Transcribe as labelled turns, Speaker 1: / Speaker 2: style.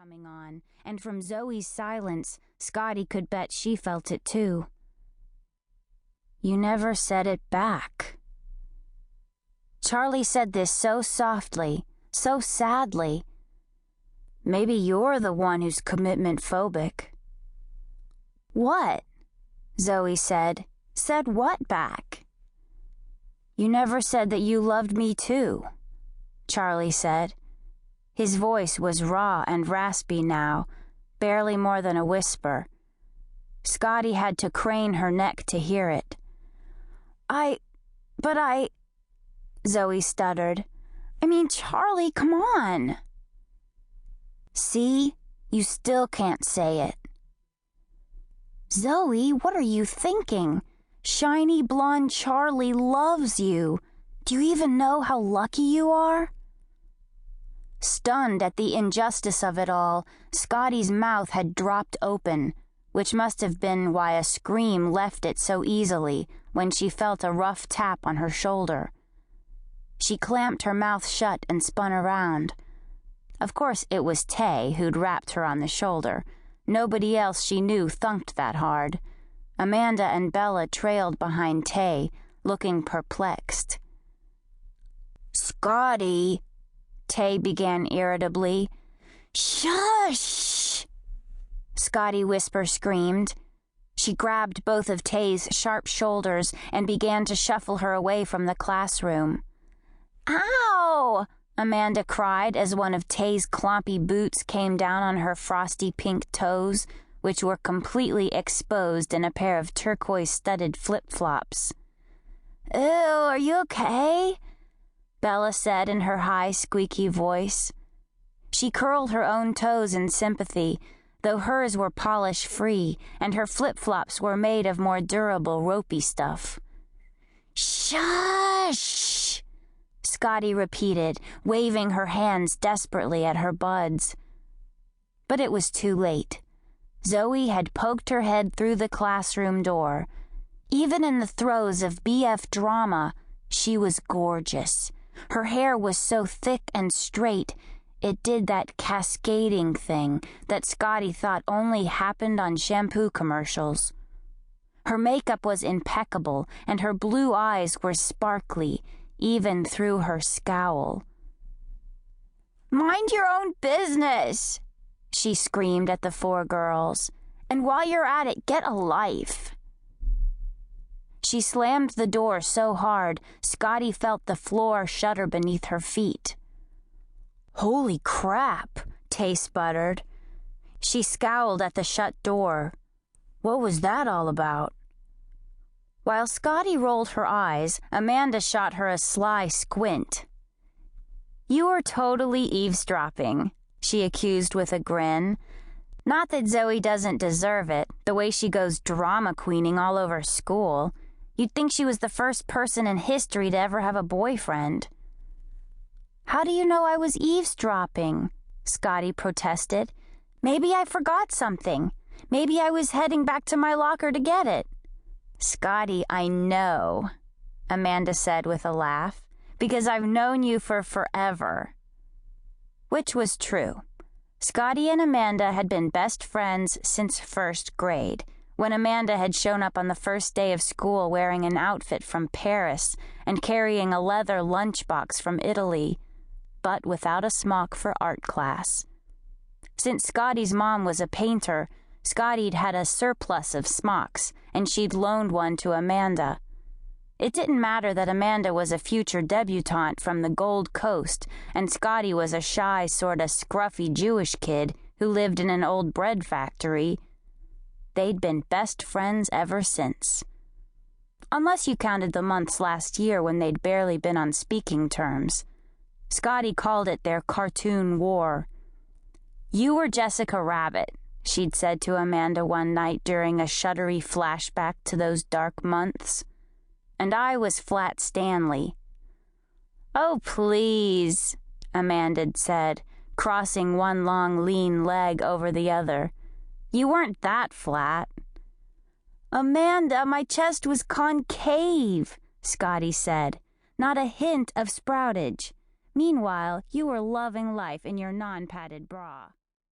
Speaker 1: coming on, and from Zoe's silence, Scottie could bet she felt it too. "You never said it back." Charlie said this so softly, so sadly. "Maybe you're the one who's commitment phobic." "What?" Zoe said. "Said what back?" "You never said that you loved me too," Charlie said. His voice was raw and raspy now, barely more than a whisper. Scottie had to crane her neck to hear it. But I, Zoe stuttered. "I mean, Charlie, come on." "See? You still can't say it." "Zoe, what are you thinking? Shiny blonde Charlie loves you. Do you even know how lucky you are?" Stunned at the injustice of it all, Scottie's mouth had dropped open, which must have been why a scream left it so easily when she felt a rough tap on her shoulder. She clamped her mouth shut and spun around. Of course it was Tay who'd rapped her on the shoulder. Nobody else she knew thunked that hard. Amanda and Bella trailed behind Tay, looking perplexed. "Scottie," Tay began irritably. "Shush!" Scottie whisper screamed. She grabbed both of Tay's sharp shoulders and began to shuffle her away from the classroom. "Ow!" Amanda cried as one of Tay's clompy boots came down on her frosty pink toes, which were completely exposed in a pair of turquoise-studded flip-flops. "Ew, are you okay?" Bella said in her high, squeaky voice. She curled her own toes in sympathy, though hers were polish-free and her flip-flops were made of more durable, ropey stuff. "Shush!" Scottie repeated, waving her hands desperately at her buds. But it was too late. Zoe had poked her head through the classroom door. Even in the throes of BF drama, she was gorgeous. Her hair was so thick and straight, it did that cascading thing that Scottie thought only happened on shampoo commercials. Her makeup was impeccable, and her blue eyes were sparkly, even through her scowl. "Mind your own business," she screamed at the four girls. "And while you're at it, get a life." She slammed the door so hard, Scottie felt the floor shudder beneath her feet. "Holy crap," Tay sputtered. She scowled at the shut door. What was that all about? While Scottie rolled her eyes, Amanda shot her a sly squint. "You were totally eavesdropping," she accused with a grin. "Not that Zoe doesn't deserve it, the way she goes drama queening all over school. You'd think she was the first person in history to ever have a boyfriend." "How do you know I was eavesdropping?" Scottie protested. "Maybe I forgot something. Maybe I was heading back to my locker to get it." "Scottie, I know," Amanda said with a laugh, "because I've known you for forever." Which was true. Scottie and Amanda had been best friends since first grade, when Amanda had shown up on the first day of school wearing an outfit from Paris and carrying a leather lunchbox from Italy, but without a smock for art class. Since Scottie's mom was a painter, Scottie'd had a surplus of smocks, and she'd loaned one to Amanda. It didn't matter that Amanda was a future debutante from the Gold Coast, and Scottie was a shy, sorta scruffy Jewish kid who lived in an old bread factory. They'd been best friends ever since. Unless you counted the months last year when they'd barely been on speaking terms. Scottie called it their cartoon war. "You were Jessica Rabbit," she'd said to Amanda one night during a shuddery flashback to those dark months. "And I was Flat Stanley." "Oh, please," Amanda'd said, crossing one long lean leg over the other. "You weren't that flat." "Amanda, my chest was concave," Scottie said. "Not a hint of sproutage. Meanwhile, you were loving life in your non-padded bra."